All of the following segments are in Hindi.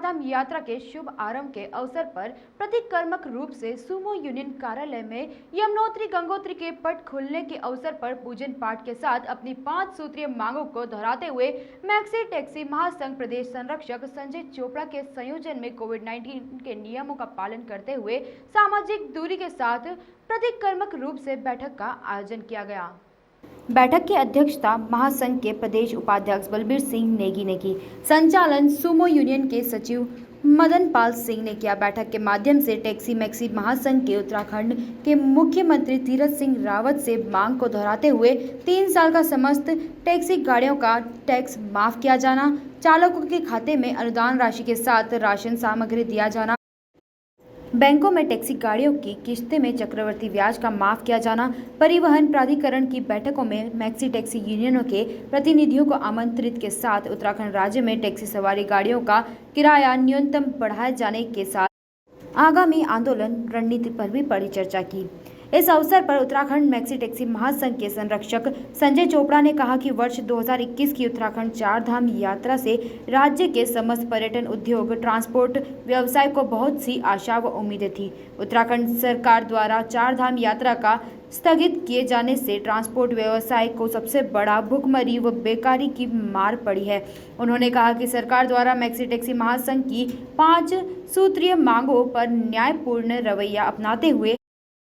चारधाम यात्रा के शुभ आरंभ के अवसर पर प्रतिकर्मक रूप से सुमो यूनियन कार्यालय में यमुनोत्री गंगोत्री के पट खुलने के अवसर पर पूजन पाठ के साथ अपनी 5 सूत्रीय मांगों को दोहराते हुए मैक्सी टैक्सी महासंघ प्रदेश संरक्षक संजय चोपड़ा के संयोजन में कोविड-19 के नियमों का पालन करते हुए सामाजिक दूरी के साथ प्रतिकर्मक रूप से बैठक का आयोजन किया गया। बैठक की अध्यक्षता महासंघ के प्रदेश उपाध्यक्ष बलबीर सिंह नेगी ने की। संचालन सुमो यूनियन के सचिव मदन पाल सिंह ने किया। बैठक के माध्यम से टैक्सी मैक्सी महासंघ के उत्तराखंड के मुख्यमंत्री तीरथ सिंह रावत से मांग को दोहराते हुए 3 साल का समस्त टैक्सी गाड़ियों का टैक्स माफ किया जाना, चालकों के खाते में अनुदान राशि के साथ राशन सामग्री दिया जाना, बैंकों में टैक्सी गाड़ियों की किस्तें में चक्रवर्ती ब्याज का माफ किया जाना, परिवहन प्राधिकरण की बैठकों में मैक्सी टैक्सी यूनियनों के प्रतिनिधियों को आमंत्रित के साथ उत्तराखंड राज्य में टैक्सी सवारी गाड़ियों का किराया न्यूनतम बढ़ाए जाने के साथ आगामी आंदोलन रणनीति पर भी बड़ी चर्चा की। इस अवसर पर उत्तराखंड मैक्सी टैक्सी महासंघ के संरक्षक संजय चोपड़ा ने कहा कि वर्ष 2021 की उत्तराखंड चारधाम यात्रा से राज्य के समस्त पर्यटन उद्योग, ट्रांसपोर्ट व्यवसाय को बहुत सी आशा व उम्मीदें थी। उत्तराखंड सरकार द्वारा चारधाम यात्रा का स्थगित किए जाने से ट्रांसपोर्ट व्यवसाय को सबसे बड़ा भुखमरी व बेकारी की मार पड़ी है। उन्होंने कहा कि सरकार द्वारा मैक्सी टैक्सी महासंघ की 5 सूत्रीय मांगों पर न्यायपूर्ण रवैया अपनाते हुए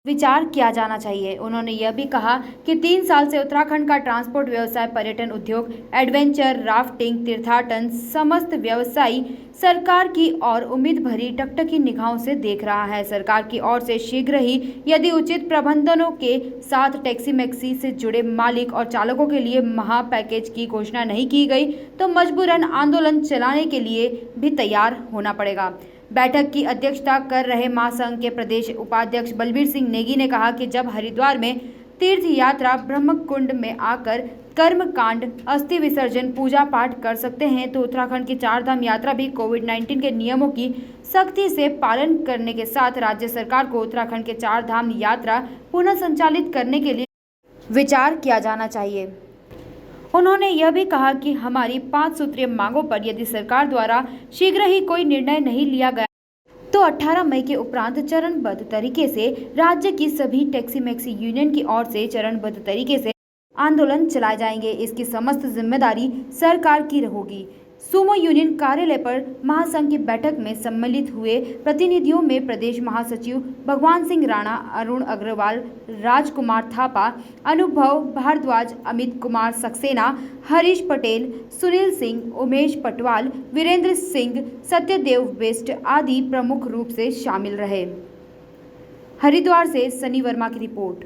विचार किया जाना चाहिए। उन्होंने यह भी कहा कि 3 साल से उत्तराखंड का ट्रांसपोर्ट व्यवसाय, पर्यटन उद्योग, एडवेंचर, राफ्टिंग, तीर्थाटन समस्त व्यवसायी सरकार की और उम्मीद भरी टकटकी निगाहों से देख रहा है। सरकार की ओर से शीघ्र ही यदि उचित प्रबंधनों के साथ टैक्सी मैक्सी से जुड़े मालिक और चालकों के लिए महा पैकेज की घोषणा नहीं की गई तो मजबूरन आंदोलन चलाने के लिए भी तैयार होना पड़ेगा। बैठक की अध्यक्षता कर रहे महासंघ के प्रदेश उपाध्यक्ष बलबीर सिंह नेगी ने कहा कि जब हरिद्वार में तीर्थ यात्रा ब्रह्मकुंड में आकर कर्मकांड, अस्थि विसर्जन, पूजा पाठ कर सकते हैं तो उत्तराखंड की चारधाम यात्रा भी कोविड-19 के नियमों की सख्ती से पालन करने के साथ राज्य सरकार को उत्तराखंड के चारधाम यात्रा पुनः संचालित करने के लिए विचार किया जाना चाहिए। उन्होंने यह भी कहा कि हमारी 5 सूत्रीय मांगों पर यदि सरकार द्वारा शीघ्र ही कोई निर्णय नहीं लिया गया तो 18 मई के उपरांत चरणबद्ध तरीके से राज्य की सभी टैक्सी मैक्सी यूनियन की ओर से चरणबद्ध तरीके से आंदोलन चलाए जाएंगे। इसकी समस्त जिम्मेदारी सरकार की होगी। सुमो यूनियन कार्यालय पर महासंघ की बैठक में सम्मिलित हुए प्रतिनिधियों में प्रदेश महासचिव भगवान सिंह राणा, अरुण अग्रवाल, राजकुमार थापा, अनुभव भारद्वाज, अमित कुमार सक्सेना, हरीश पटेल, सुनील सिंह, उमेश पटवाल, वीरेंद्र सिंह, सत्यदेव बिष्ट आदि प्रमुख रूप से शामिल रहे। हरिद्वार से सनी वर्मा की रिपोर्ट।